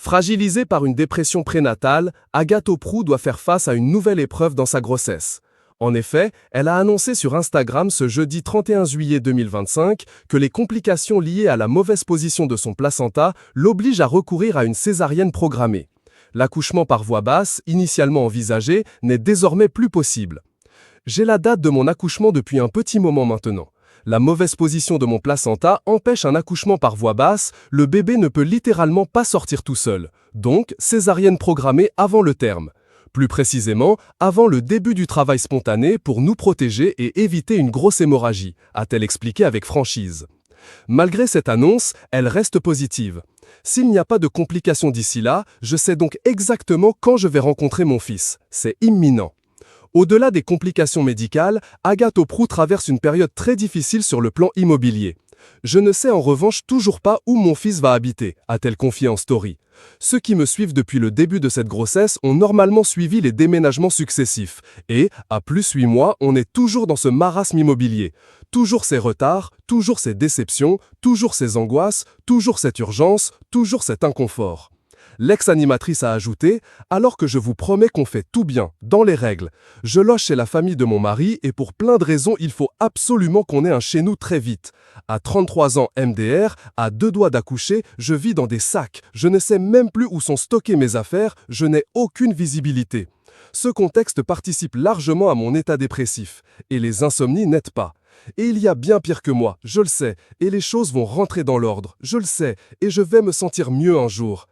Fragilisée par une dépression prénatale, Agathe Auproux doit faire face à une nouvelle épreuve dans sa grossesse. En effet, elle a annoncé sur Instagram ce jeudi 31 juillet 2025 que les complications liées à la mauvaise position de son placenta l'obligent à recourir à une césarienne programmée. L'accouchement par voie basse, initialement envisagé, n'est désormais plus possible. J'ai la date de mon accouchement depuis un petit moment maintenant. La mauvaise position de mon placenta empêche un accouchement par voie basse, le bébé ne peut littéralement pas sortir tout seul. Donc, césarienne programmée avant le terme. Plus précisément, avant le début du travail spontané pour nous protéger et éviter une grosse hémorragie, a-t-elle expliqué avec franchise. Malgré cette annonce, elle reste positive. S'il n'y a pas de complications d'ici là, je sais donc exactement quand je vais rencontrer mon fils. C'est imminent. Au-delà des complications médicales, Agathe Auproux traverse une période très difficile sur le plan immobilier. Je ne sais en revanche toujours pas où mon fils va habiter, a-t-elle confié en story. Ceux qui me suivent depuis le début de cette grossesse ont normalement suivi les déménagements successifs. Et, à plus 8 mois, on est toujours dans ce marasme immobilier. Toujours ces retards, toujours ces déceptions, toujours ces angoisses, toujours cette urgence, toujours cet inconfort. L'ex-animatrice a ajouté « Alors que je vous promets qu'on fait tout bien, dans les règles. Je loge chez la famille de mon mari et pour plein de raisons, il faut absolument qu'on ait un chez nous très vite. À 33 ans MDR, à 2 doigts d'accoucher, je vis dans des sacs. Je ne sais même plus où sont stockées mes affaires, je n'ai aucune visibilité. Ce contexte participe largement à mon état dépressif. Et les insomnies n'aident pas. Et il y a bien pire que moi, je le sais, et les choses vont rentrer dans l'ordre, je le sais, et je vais me sentir mieux un jour.